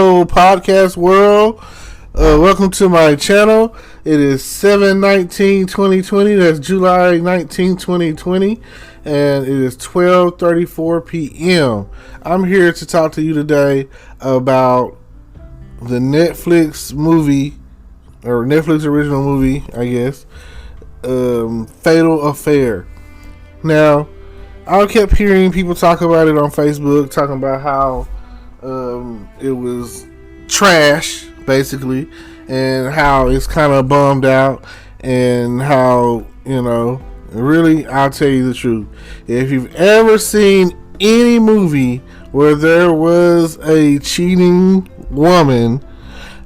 Hello, podcast world. Welcome to my channel. It is 7/19/2020. That's July 19, 2020. And it is 12:34 p.m. I'm here to talk to you today about the Netflix movie, or Netflix original movie, I guess, Fatal Affair. Now, I kept hearing people talk about it on Facebook, talking about how it was trash, basically, and how it's kind of bummed out, and how, really, I'll tell you the truth. If you've ever seen any movie where there was a cheating woman,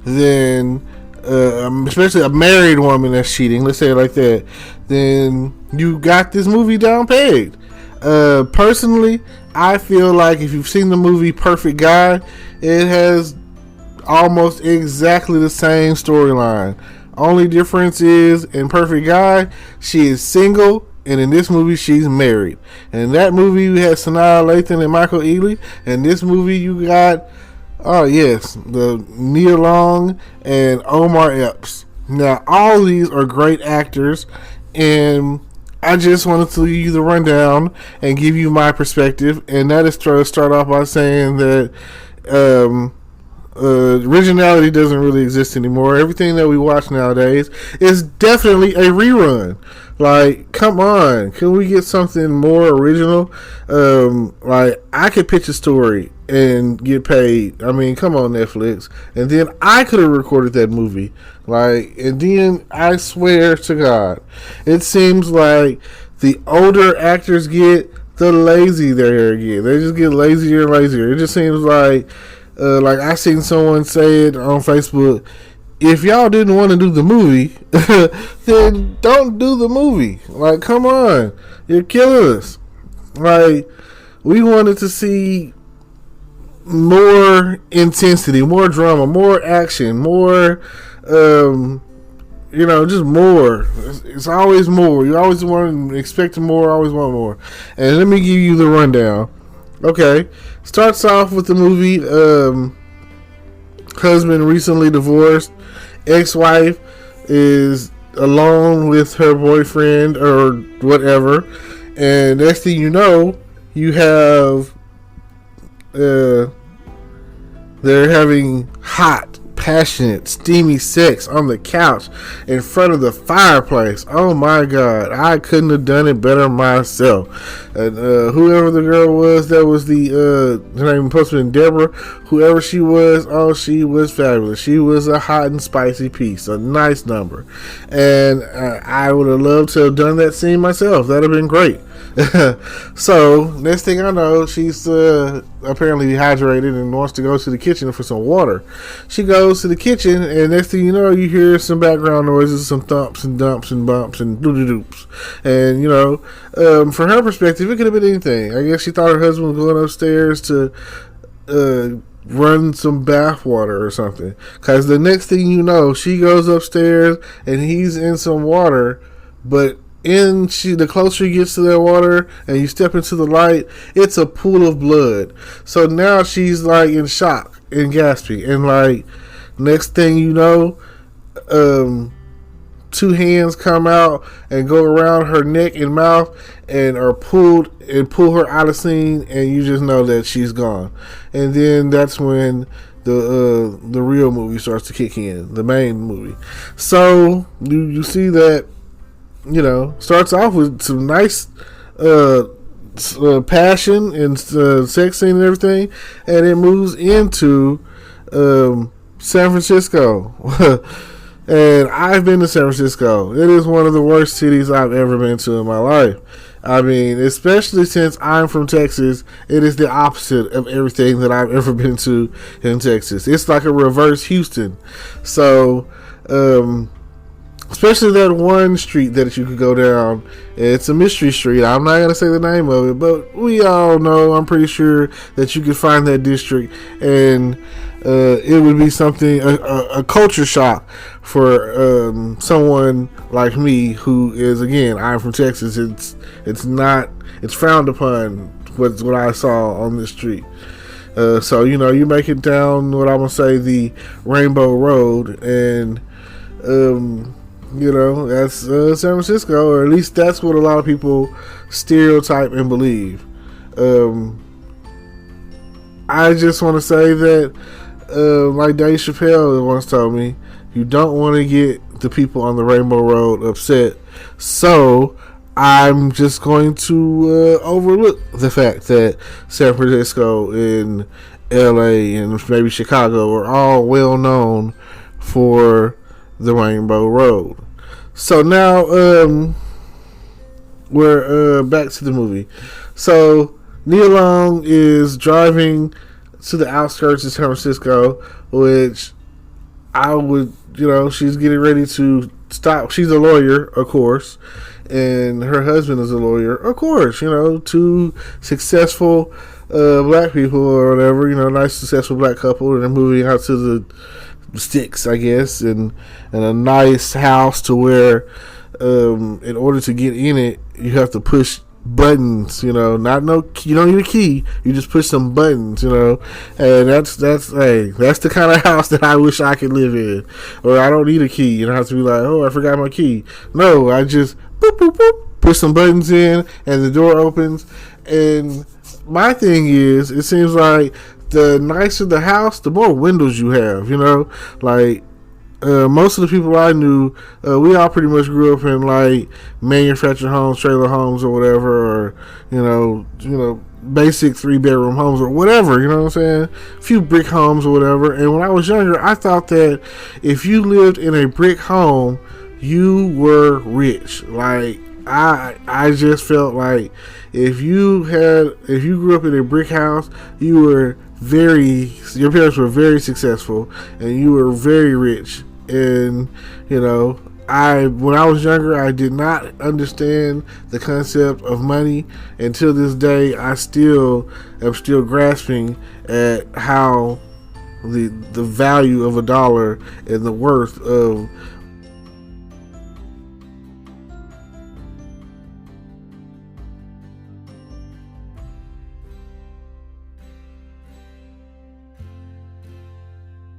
then, especially a married woman that's cheating, let's say it like that, then you got this movie down pegged. Personally, I feel like if you've seen the movie Perfect Guy, it has almost exactly the same storyline. Only difference is, in Perfect Guy, she is single, and in this movie, she's married. And in that movie, you had Sanaa Lathan and Michael Ealy. In this movie, you got, the Nia Long and Omar Epps. Now, all of these are great actors, and I just wanted to give you the rundown and give you my perspective, and that is to start off by saying that originality doesn't really exist anymore. Everything that we watch nowadays is definitely a rerun. Like, come on, can we get something more original? Like, I could pitch a story and get paid. I mean, come on, Netflix. And then I could have recorded that movie. Like, and then I swear to God, it seems like the older actors get, the lazy they get. They just get lazier and lazier. It just seems like I seen someone say it on Facebook, if y'all didn't want to do the movie, then don't do the movie. Like, come on, you're killing us. Like, we wanted to see more intensity, more drama, more action, more, just more. It's always more. You always want to expect more, always want more. And let me give you the rundown. Okay, starts off with the movie, husband recently divorced, ex-wife is alone with her boyfriend or whatever, and next thing you know, you have they're having hot, passionate, steamy sex on the couch in front of the fireplace. Oh my God, I couldn't have done it better myself. And whoever the girl was, that was her name supposed to be Deborah. Whoever she was, she was fabulous. She was a hot and spicy piece, a nice number. And I would have loved to have done that scene myself. That'd have been great. So next thing I know, she's apparently dehydrated and wants to go to the kitchen for some water. She goes to the kitchen, and next thing you know, you hear some background noises, some thumps and dumps and bumps and doo-doo-doops. And from her perspective, it could have been anything. I guess she thought her husband was going upstairs to run some bath water or something, because the next thing you know, she goes upstairs and he's in some water, but the closer you get to that water and you step into the light, it's a pool of blood. So now she's like in shock and gasping, and like next thing you know, two hands come out and go around her neck and mouth and pull her out of scene, and you just know that she's gone. And then that's when the real movie starts to kick in, the main movie. So you see that, starts off with some nice passion and sex scene and everything, and it moves into San Francisco. And I've been to San Francisco. It is one of the worst cities I've ever been to in my life. I mean, especially since I'm from Texas, it is the opposite of everything that I've ever been to in Texas. It's like a reverse Houston. So, especially that one street that you could go down. It's a mystery street. I'm not going to say the name of it, but we all know, I'm pretty sure that you could find that district, and it would be something, a culture shock for someone like me who is, again, I'm from Texas. It's frowned upon what I saw on this street. So you make it down what I'm gonna say the Rainbow Road, and that's San Francisco, or at least that's what a lot of people stereotype and believe. I just want to say that, like Dave Chappelle once told me, you don't want to get the people on the Rainbow Road upset. So I'm just going to overlook the fact that San Francisco and LA and maybe Chicago are all well known for the Rainbow Road. So now we're back to the movie. So Nia Long is driving to the outskirts of San Francisco, which I would, she's getting ready to stop. She's a lawyer, of course, and her husband is a lawyer, of course. Two successful black people or whatever. Nice successful black couple, and they're moving out to the sticks, I guess, and a nice house to where, in order to get in it, you have to push buttons. You don't need a key. You just push some buttons. And that's the kind of house that I wish I could live in. Or I don't need a key. You don't have to be like, oh, I forgot my key. No, I just boop boop boop, push some buttons in, and the door opens. And my thing is, it seems like the nicer the house, the more windows you have. Most of the people I knew, we all pretty much grew up in like manufactured homes, trailer homes, or whatever, or basic 3-bedroom homes or whatever. You know what I'm saying? A few brick homes or whatever. And when I was younger, I thought that if you lived in a brick home, you were rich. Like I just felt like if you grew up in a brick house, your parents were very successful and you were very rich. And when I was younger, I did not understand the concept of money. Until this day, I still am grasping at how the value of a dollar and the worth of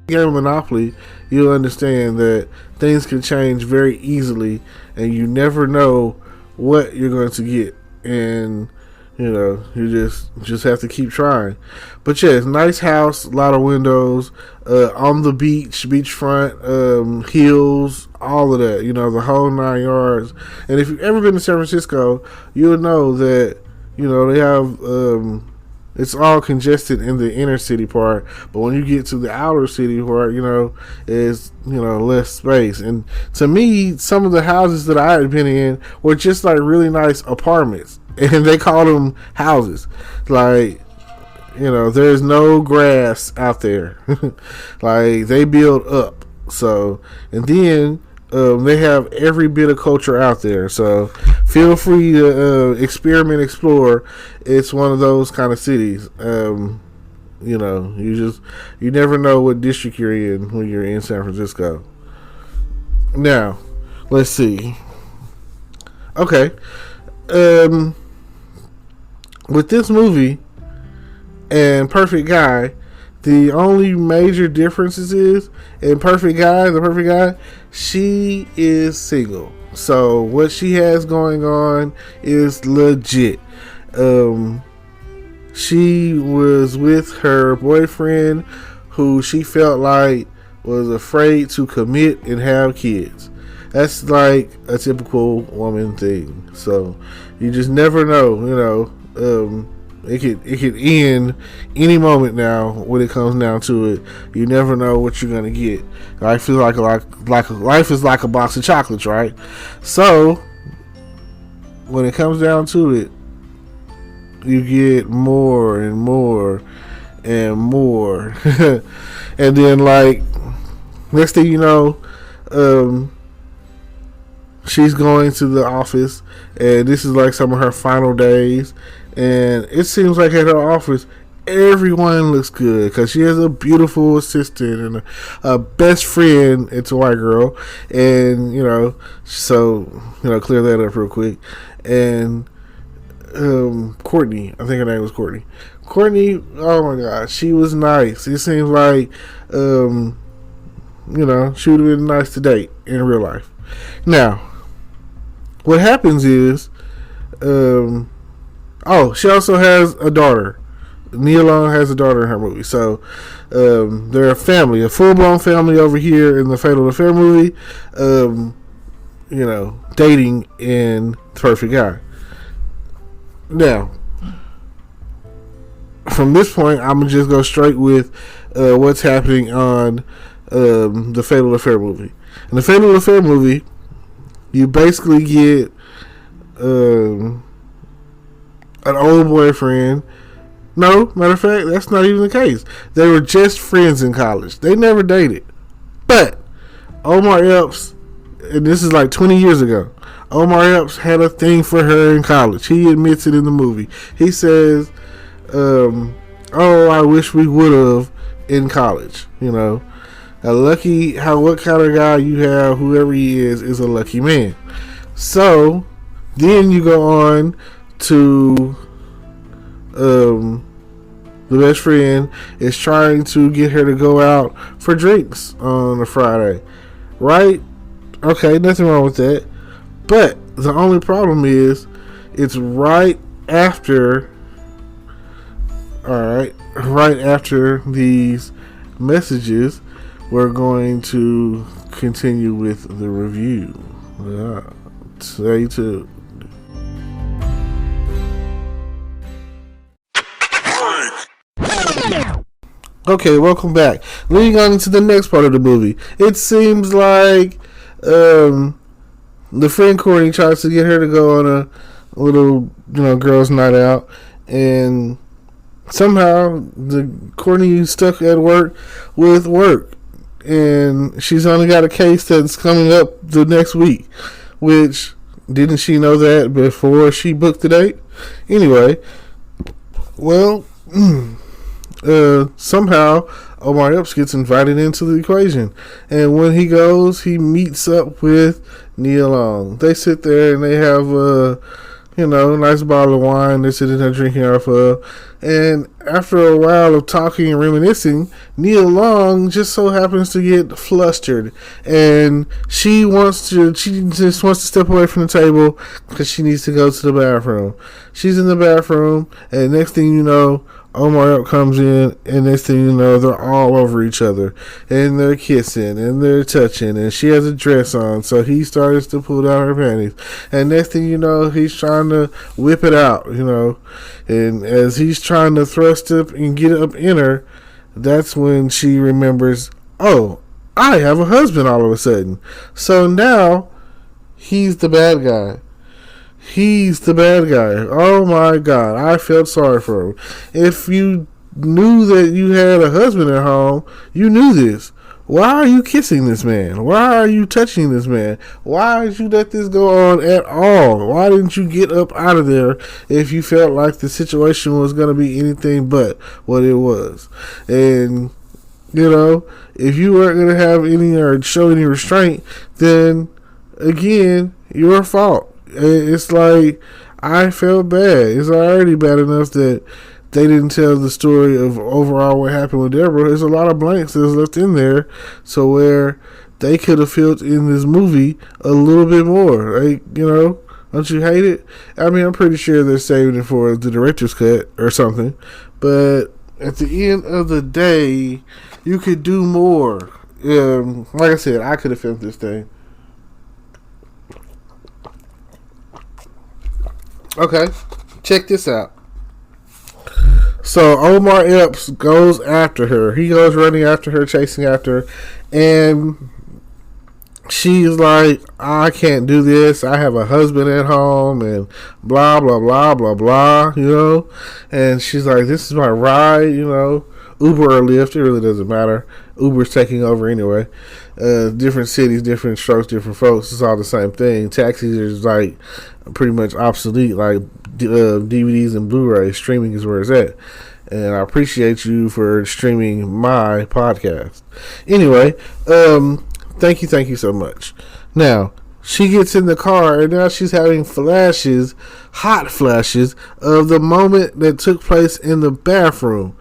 game of Monopoly. You'll understand that things can change very easily, and you never know what you're going to get, and you just have to keep trying. But yeah, it's a nice house, a lot of windows, on the beachfront, hills, all of that, the whole 9 yards. And if you've ever been to San Francisco, you'll know that they have it's all congested in the inner city part, but when you get to the outer city part, is less space. And to me, some of the houses that I had been in were just like really nice apartments, and they called them houses. Like, there's no grass out there. Like, they build up. So, and then they have every bit of culture out there. So feel free to experiment, explore. It's one of those kind of cities. You never know what district you're in when you're in San Francisco. Now, let's see. Okay. With this movie and Perfect Guy, the only major differences is in the Perfect Guy, she is single. So what she has going on is legit. She was with her boyfriend, who she felt like was afraid to commit and have kids. That's like a typical woman thing. So you just never know, it could end any moment now when it comes down to it. You never know what you're gonna get. Life is like a box of chocolates, right? So when it comes down to it, you get more and more and more. And then like next thing you know, she's going to the office, and this is like some of her final days. And it seems like at her office, everyone looks good because she has a beautiful assistant and a best friend. It's a white girl, and clear that up real quick. And Courtney, I think her name was Courtney. Courtney, oh my God, she was nice. It seems like, she would have been nice to date in real life. Now, what happens is, she also has a daughter. Nia Long has a daughter in her movie. So, they're a family, a full-blown family over here in the Fatal Affair movie, dating in The Perfect Guy. Now, from this point, I'm going to just go straight with what's happening on the Fatal Affair movie. In the Fatal Affair movie, you basically get an old boyfriend. No, matter of fact, that's not even the case. They were just friends in college. They never dated. But Omar Epps, and this is like 20 years ago, Omar Epps had a thing for her in college. He admits it in the movie. He says, I wish we would have in college. What kind of guy you have, whoever he is a lucky man. So, then you go on to the best friend is trying to get her to go out for drinks on a Friday. Right? Okay, nothing wrong with that. But the only problem is it's right after these messages we're going to continue with the review. Stay tuned. Okay, welcome back. Leading on into the next part of the movie. It seems like the friend Courtney tries to get her to go on a little, girls' night out, and somehow the Courtney stuck at work with work, and she's only got a case that's coming up the next week. Which, didn't she know that before she booked the date? Anyway, well. Somehow Omar Epps gets invited into the equation, and when he goes, he meets up with Nia Long. They sit there and they have a nice bottle of wine they're sitting there drinking off of, and after a while of talking and reminiscing, Nia Long just so happens to get flustered, and she just wants to step away from the table because she needs to go to the bathroom. She's in the bathroom, and next thing you know, Omar Epps comes in, and next thing you know, they're all over each other, and they're kissing, and they're touching, and she has a dress on, so he starts to pull down her panties, and next thing you know, he's trying to whip it out, and as he's trying to thrust up and get up in her, that's when she remembers, oh, I have a husband all of a sudden. So now, he's the bad guy. He's the bad guy. Oh my God, I felt sorry for him. If you knew that you had a husband at home, you knew this. Why are you kissing this man? Why are you touching this man? Why did you let this go on at all? Why didn't you get up out of there if you felt like the situation was going to be anything but what it was? And, if you weren't going to have any or show any restraint, then, again, your fault. It's like, I felt bad. It's already bad enough that they didn't tell the story of overall what happened with Deborah. There's a lot of blanks that's left in there, so where they could have filled in this movie a little bit more. Don't you hate it? I mean, I'm pretty sure they're saving it for the director's cut or something, but at the end of the day, you could do more. Like I said, I could have filmed this thing. Okay, check this out. So Omar Epps goes after her. He goes running after her, chasing after her, and she's like, I can't do this. I have a husband at home, and blah, blah, blah, blah, blah, And she's like, this is my ride, Uber or Lyft, it really doesn't matter. Uber's taking over anyway. Different cities, different strokes, different folks. It's all the same thing. Taxis are like pretty much obsolete, like DVDs and Blu-rays. Streaming is where it's at. And I appreciate you for streaming my podcast. Anyway, thank you so much. Now, she gets in the car and now she's having flashes, hot flashes, of the moment that took place in the bathroom.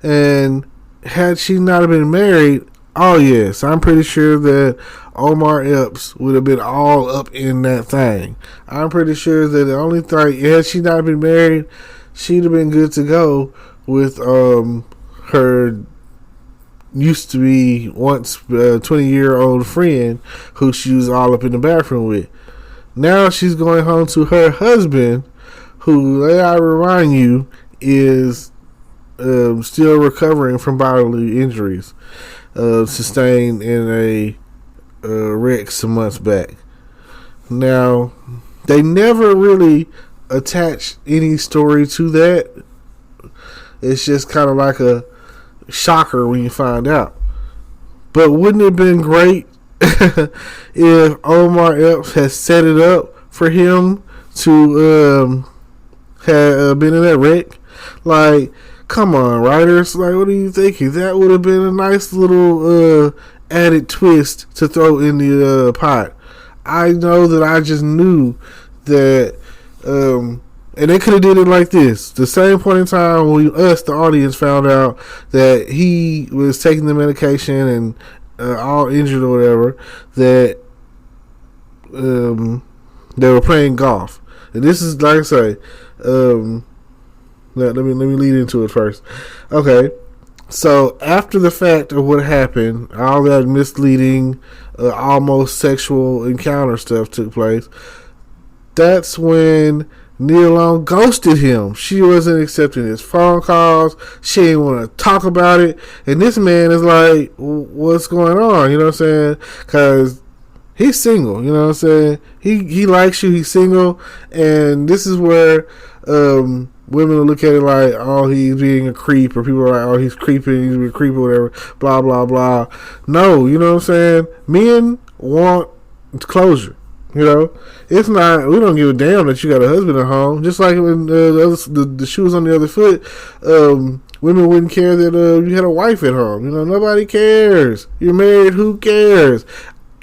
And had she not been married, oh yes, I'm pretty sure that Omar Epps would have been all up in that thing. I'm pretty sure that the only thing, had she not been married, she'd have been good to go with her used to be once 20-year-old friend who she was all up in the bathroom with. Now she's going home to her husband, who, I remind you, is still recovering from bodily injuries sustained in a wreck some months back. Now, they never really attach any story to that. It's just kind of like a shocker when you find out. But wouldn't it have been great if Omar Epps had set it up for him to have been in that wreck? Like, come on, writers. Like, what are you thinking? That would have been a nice little added twist to throw in the pot. I know that I just knew that and they could have did it like this. The same point in time when us, the audience, found out that he was taking the medication and all injured or whatever, that they were playing golf. And this is, like I say, let me lead into it first. Okay, so after the fact of what happened, all that misleading, almost sexual encounter stuff took place. That's when Nia Long ghosted him. She wasn't accepting his phone calls. She didn't want to talk about it. And this man is like, what's going on? You know what I'm saying? Because he's single. You know what I'm saying? He likes you. He's single. And this is where women will look at it like, oh, he's being a creep. Or people are like, oh, he's creeping. He's being a creep or whatever. Blah, blah, blah. No, you know what I'm saying? Men want closure. You know, it's not. We don't give a damn that you got a husband at home. Just like when the shoe was on the other foot, women wouldn't care that you had a wife at home. You know, nobody cares. You're married. Who cares?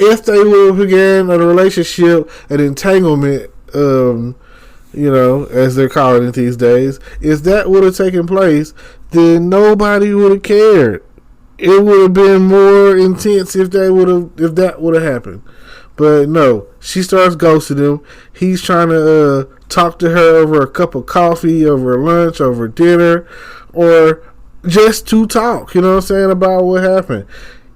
If they would have began a relationship, an entanglement, you know, as they're calling it these days, if that would have taken place, then nobody would have cared. It would have been more intense if that would have happened. But no, she starts ghosting him. He's trying to talk to her over a cup of coffee, over lunch, over dinner, or just to talk, you know what I'm saying, about what happened.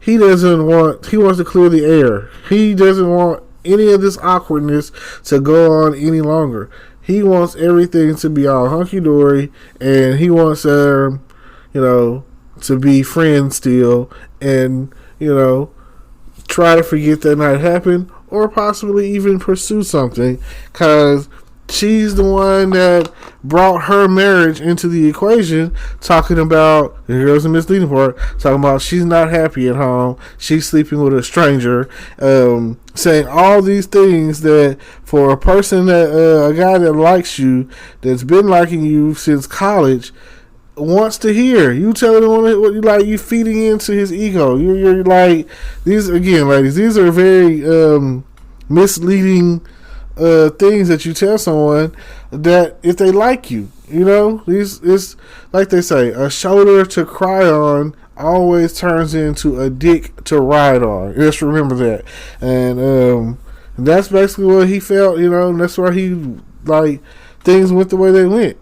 He wants to clear the air. He doesn't want any of this awkwardness to go on any longer. He wants everything to be all hunky-dory, and he wants her, you know, to be friends still, and, you know, try to forget that night happened, or possibly even pursue something, because she's the one that brought her marriage into the equation, talking about, here's the misleading part, talking about she's not happy at home, she's sleeping with a stranger, saying all these things that for a person that, a guy that likes you, that's been liking you since college, wants to hear. You telling him what you like, you feeding into his ego. You're like, these, again, ladies, these are very misleading things that you tell someone that if they like you, you know, it's like they say, a shoulder to cry on always turns into a dick to ride on. Just remember that. And that's basically what he felt, you know, and that's why he, like, things went the way they went.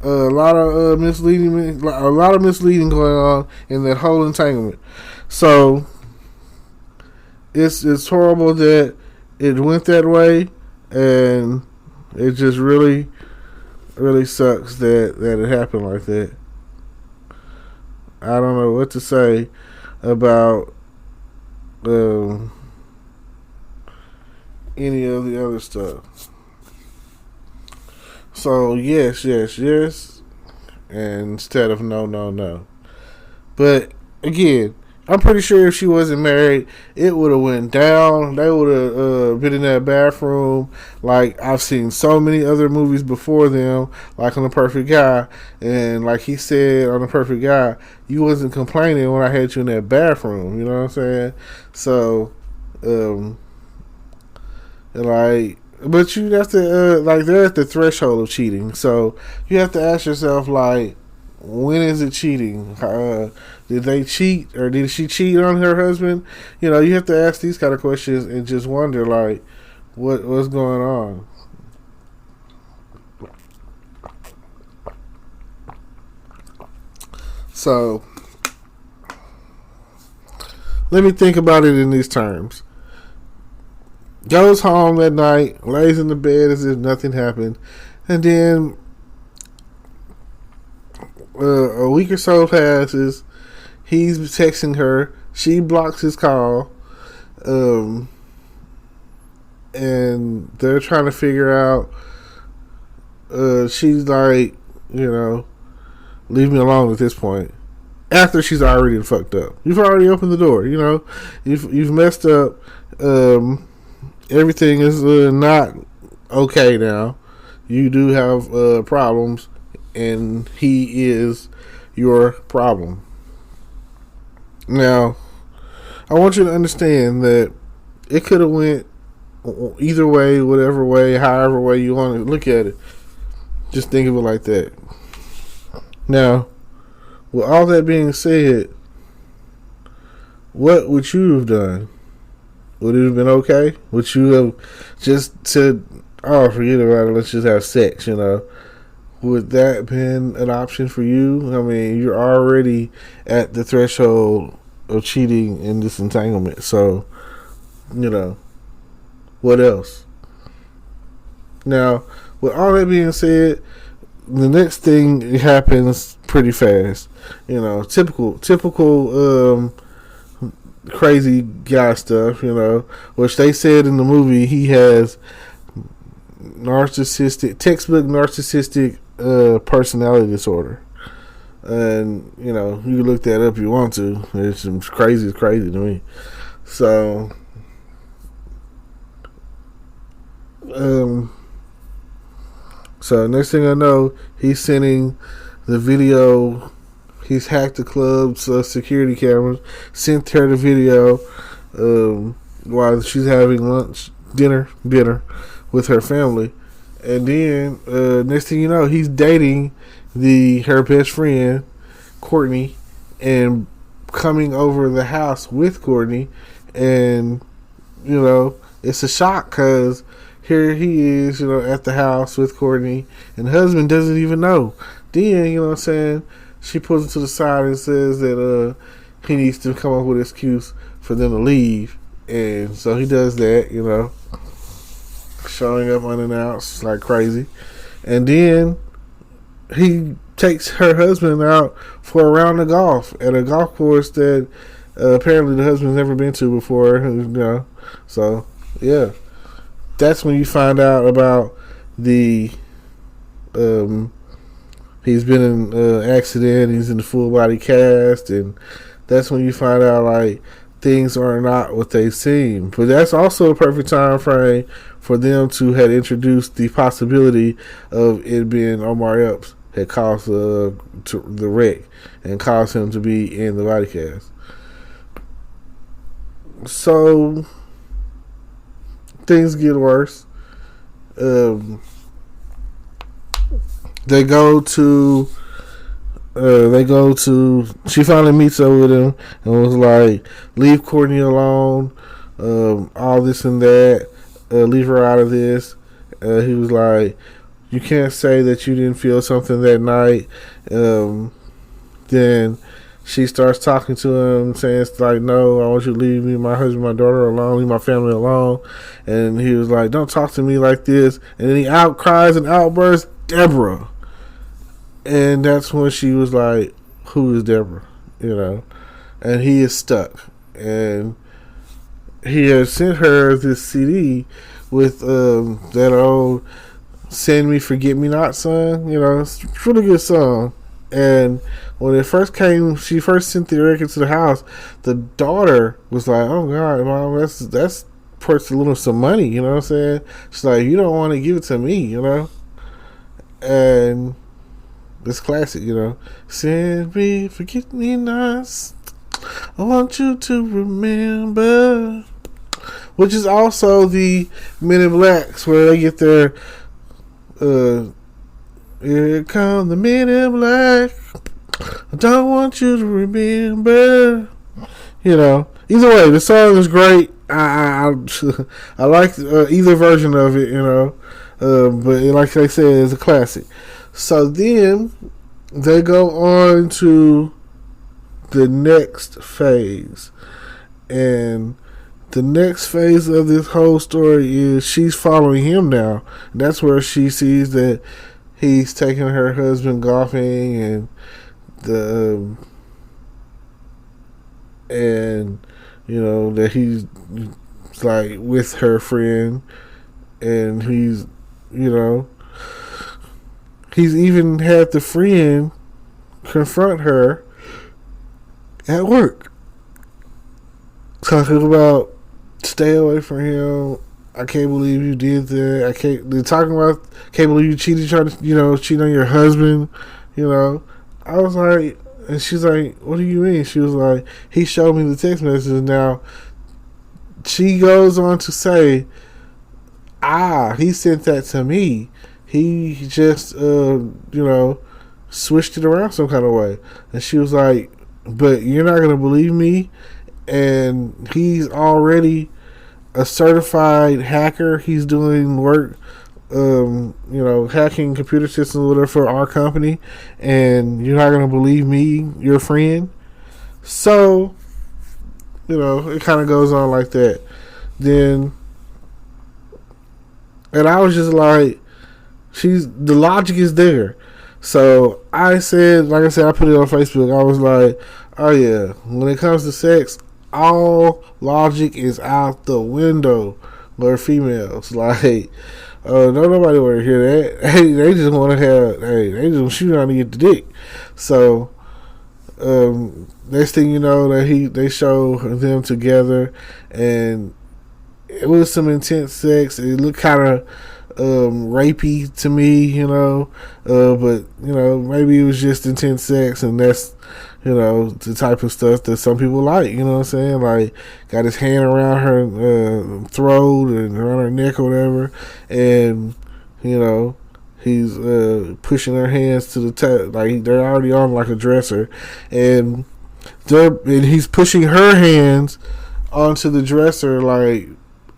A lot of misleading going on in that whole entanglement. So it's horrible that it went that way, and it just really, really sucks that it happened like that. I don't know what to say about any of the other stuff. So, yes, and instead of no. But, again, I'm pretty sure if she wasn't married, it would have went down. They would have been in that bathroom. Like, I've seen so many other movies before them, like on The Perfect Guy. And like he said on The Perfect Guy, you wasn't complaining when I had you in that bathroom. You know what I'm saying? So, Like, but you have to like they're at the threshold of cheating, so you have to ask yourself like, when is it cheating? Did they cheat or did she cheat on her husband? You know, you have to ask these kind of questions and just wonder like, what's going on. So let me think about it in these terms. Goes home that night, lays in the bed as if nothing happened, and then a week or so passes. He's texting her. She blocks his call, and they're trying to figure out. She's like, leave me alone at this point. After she's already fucked up, you've already opened the door. You've messed up. Everything is not okay now. You do have problems, and he is your problem. Now, I want you to understand that it could have went either way, whatever way, however way you want to look at it. Just think of it like that. Now, with all that being said, what would you have done? Would it have been okay? Would you have just said, oh, forget about it, let's just have sex, Would that have been an option for you? I mean, you're already at the threshold of cheating in this entanglement. So, what else? Now, with all that being said, the next thing happens pretty fast. Typical crazy guy stuff, which they said in the movie he has textbook narcissistic personality disorder. And, you look that up if you want to. It's crazy to me. So, next thing I know, he's sending the video. He's hacked the club's security cameras, sent her the video while she's having dinner with her family. And then, next thing you know, he's dating her best friend, Courtney, and coming over the house with Courtney. And, it's a shock because here he is, at the house with Courtney, and the husband doesn't even know. Then, she pulls him to the side and says that he needs to come up with an excuse for them to leave. And so he does that, showing up unannounced like crazy. And then he takes her husband out for a round of golf at a golf course that apparently the husband's never been to before. So, yeah. That's when you find out about the... he's been in an accident. He's in the full body cast, and that's when you find out like things are not what they seem. But that's also a perfect time frame for them to have introduced the possibility of it being Omar Epps had caused the wreck and caused him to be in the body cast. So things get worse. They go to, she finally meets up with him and was like, leave Courtney alone, all this and that, leave her out of this. He was like, you can't say that you didn't feel something that night. Then she starts talking to him, saying it's like, no, I want you to leave me, my husband, my daughter alone, leave my family alone. And he was like, don't talk to me like this. And then he outcries and outbursts, Deborah. And that's when she was like, who is Deborah? And he is stuck. And he has sent her this CD with that old Send Me Forget Me Not song. It's a really good song. And when it first came, she first sent the record to the house. The daughter was like, oh God, Mom, that's worth a little some money, you know what I'm saying? She's like, you don't want to give it to me, And it's classic, Send me, forget me not. I want you to remember which is also the Men in Blacks, where they get their here come the Men in Black. I don't want you to remember. Either way, the song is great. I like either version of it. But like they said, it's a classic. So then they go on to the next phase, and the next phase of this whole story is she's following him now. And that's where she sees that he's taking her husband golfing, and that he's like with her friend, and he's even had the friend confront her at work, talking about stay away from him. I can't believe you did that. They're talking about can't believe you cheated, trying to cheat on your husband. I was like, and she's like, what do you mean? She was like, he showed me the text messages. Now she goes on to say, he sent that to me. He just switched it around some kind of way. And she was like, but you're not gonna believe me. And he's already a certified hacker. He's doing work, hacking computer systems or whatever for our company, and you're not gonna believe me, your friend. So, it kind of goes on like that. Then, and I was just like, the logic is there. So I said, like I said, I put it on Facebook. I was like, oh yeah, when it comes to sex, all logic is out the window. But females, like, don't nobody want to hear that. Hey, they just want to have, they just shoot on to get the dick. So, next thing you know, they show them together, and it was some intense sex. It looked kind of rapey to me, but maybe it was just intense sex, and that's the type of stuff that some people like. You know what I'm saying? Like, got his hand around her throat and around her neck or whatever, and he's pushing her hands to the top, like they're already on like a dresser, and he's pushing her hands onto the dresser, like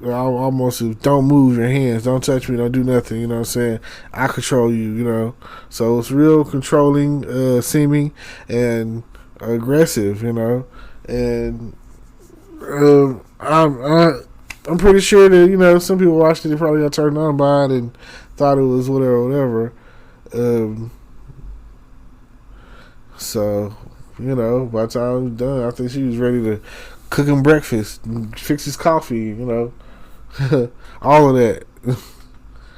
almost, don't move your hands, don't touch me, don't do nothing, you know what I'm saying, I control you, so it's real controlling seeming and aggressive, and I'm pretty sure that some people watched it, they probably got turned on by it and thought it was whatever. So by the time it was done, I think she was ready to cook him breakfast, fix his coffee, all of that.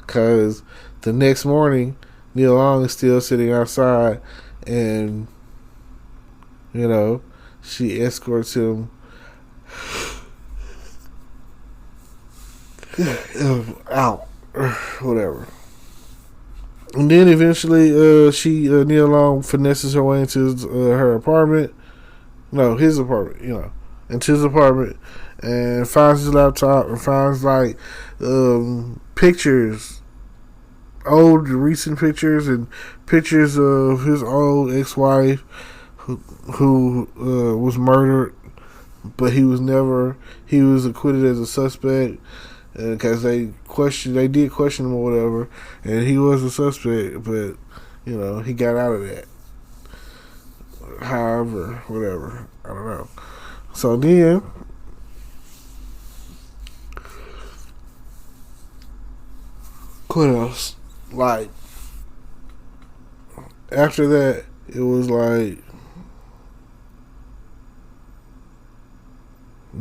Because the next morning, Neil Long is still sitting outside, and she escorts him out, whatever. And then eventually, Neil Long finesses her way into her apartment. No, his apartment, into his apartment, and finds his laptop and finds like pictures, old recent pictures, and pictures of his old ex-wife who was murdered, but he was acquitted as a suspect because they did question him or whatever, and he was a suspect, but he got out of that. However, whatever, I don't know. So then, what else? Like, after that, it was like,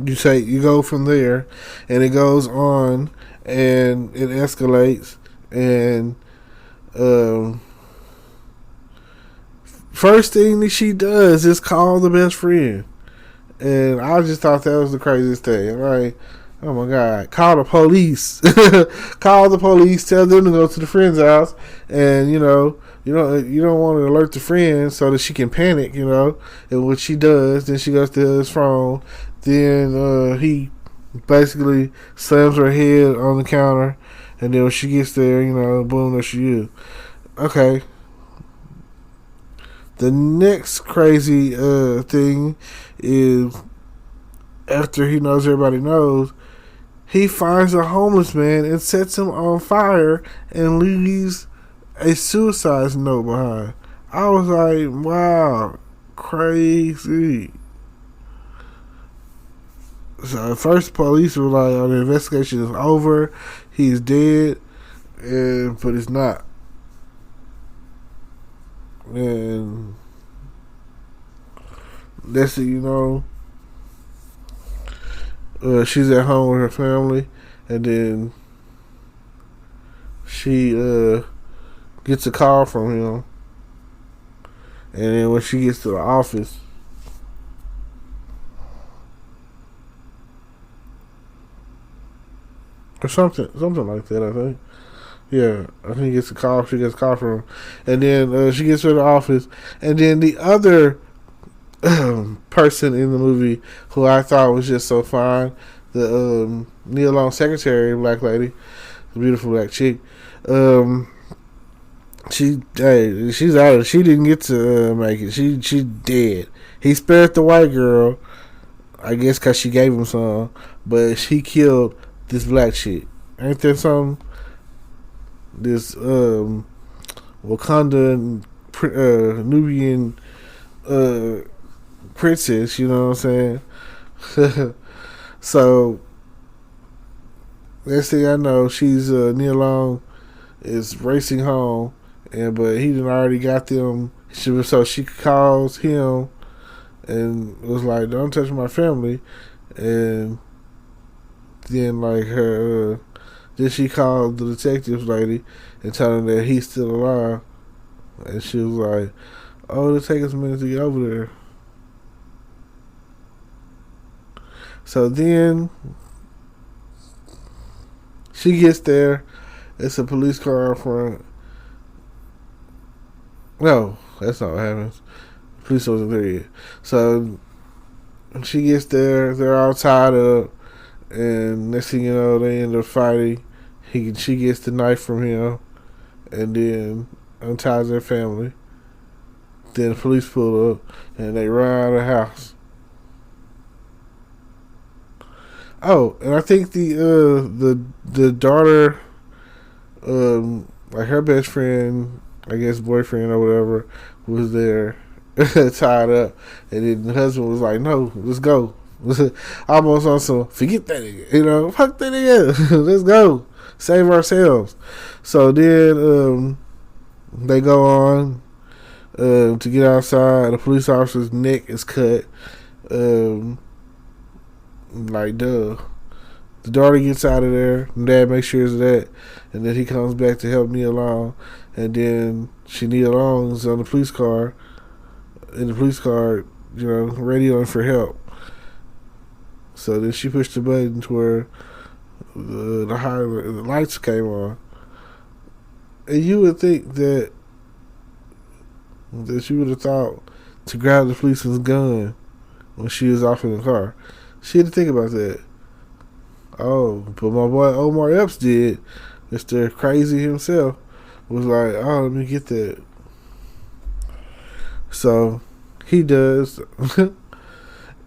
you go from there, and it goes on, and it escalates, and first thing that she does is call the best friend. And I just thought that was the craziest thing. Like, oh my God, call the police. Call the police, tell them to go to the friend's house, and you don't want to alert the friend so that she can panic, and what she does, then she goes to his phone, then he basically slams her head on the counter, and then when she gets there, boom, there she is. Okay. The next crazy thing is after he knows everybody knows, he finds a homeless man and sets him on fire and leaves a suicide note behind. I was like, wow, crazy. So at first, police were like, "Oh, the investigation is over. He's dead," but it's not. And next thing you know, she's at home with her family, and then she gets a call from him. And then when she gets to the office, or something like that, I think. Yeah, I think she gets a call from him. And then she gets to the office, and then the other person in the movie who I thought was just so fine, the Neil Long secretary, black lady, the beautiful black chick. She's out. She didn't get to make it. She dead. He spared the white girl, I guess, because she gave him some, but she killed this black chick. Ain't that something? This Wakanda Nubian princess, you know what I'm saying? So next thing I know, she's Neil Long is racing home, but he done already got them. So she calls him and was like, "Don't touch my family," and then like her. Then she called the detective lady and told him that he's still alive, and she was like, "Oh, it'll take us a minute to get over there." So then she gets there. It's a police car in front. No, that's not what happens. The police wasn't there yet. So when she gets there, they're all tied up, and next thing you know, they end up fighting. She gets the knife from him, and then unties their family. Then the police pull up, and they run out of the house. Oh, and I think the daughter, like her best friend, I guess boyfriend or whatever, was there tied up, and then the husband was like, "No, let's go." Almost on some forget that nigga, fuck that nigga, let's go. Save ourselves. So then they go on to get outside. The police officer's neck is cut. Like, duh. The daughter gets out of there. And dad makes sure of that. And then he comes back to help Neil Long. And then Neil Long is on the police car. In the police car, radioing for help. So then she pushed the button to where the lights came on, and you would think that she would have thought to grab the policeman's gun when she was off in the car. She had to think about that. Oh, but my boy Omar Epps did. Mr. Crazy himself was like, "Oh, let me get that." So he does,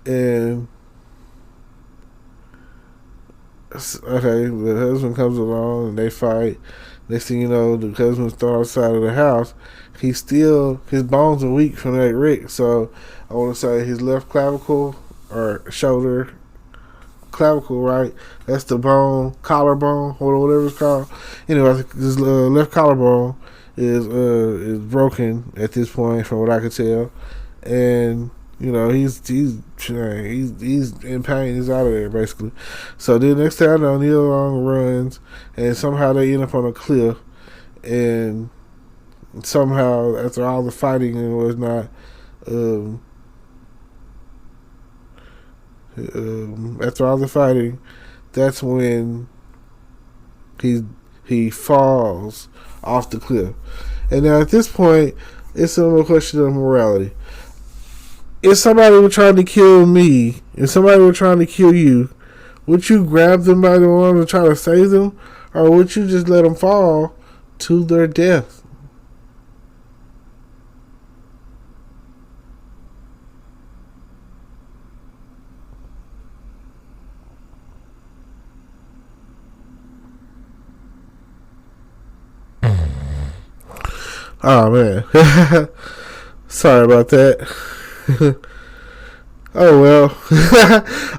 and okay, the husband comes along and they fight. Next thing you know, the husband's thrown outside of the house. His bones are weak from that wreck. So I want to say his left clavicle or shoulder clavicle, right? That's the bone, collarbone, or whatever it's called. Anyway, his left collarbone is broken at this point, from what I could tell, and he's in pain. He's out of there basically. So then next time I know, Neil Long runs, and somehow they end up on a cliff, and somehow after all the fighting and whatnot, after all the fighting, that's when he falls off the cliff. And now at this point, it's a little question of morality. If somebody were trying to kill me, if somebody were trying to kill you, Would you grab them by the arms and try to save them? Or would you just let them fall to their death? Oh man. Sorry about that. Oh well.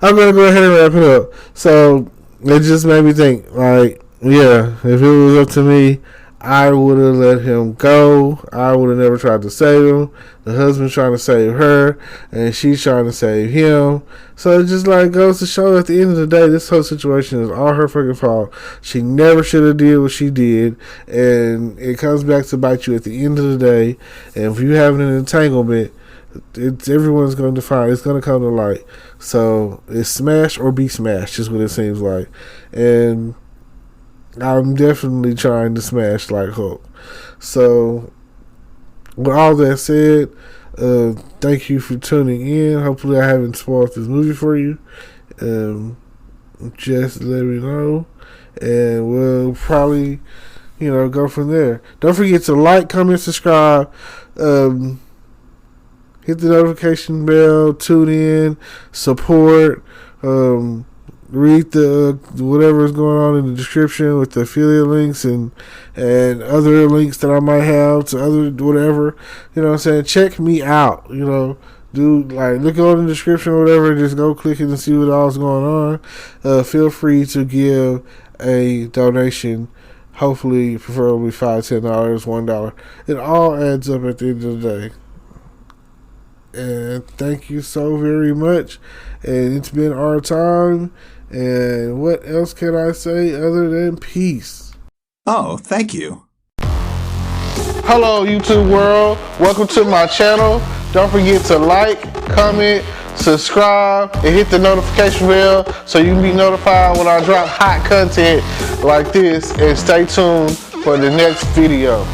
I'm gonna go ahead and wrap it up. So it just made me think, like, yeah, if it was up to me, I would have let him go. I would have never tried to save him. The husband's trying to save her, and she's trying to save him. So it just like goes to show, at the end of the day, this whole situation is all her fucking fault. She never should have did what she did, and it comes back to bite you at the end of the day. And if you have an entanglement, it's everyone's going to find. It's going to come to light. So it's smash or be smashed, is what it seems like. And I'm definitely trying to smash like Hulk. So, with all that said, thank you for tuning in. Hopefully, I haven't spoiled this movie for you. Just let me know, and we'll probably, go from there. Don't forget to like, comment, subscribe. Hit the notification bell. Tune in. Support. Read the whatever is going on in the description with the affiliate links and other links that I might have to other whatever. You know what I'm saying? Check me out. Do look on the description or whatever. Just go click it and see what all's going on. Feel free to give a donation. Hopefully, preferably $5, $10, $1. It all adds up at the end of the day. And thank you so very much. And it's been our time. And what else can I say other than peace? Oh, thank you. Hello, YouTube world. Welcome to my channel. Don't forget to like, comment, subscribe, and hit the notification bell so you can be notified when I drop hot content like this. And stay tuned for the next video.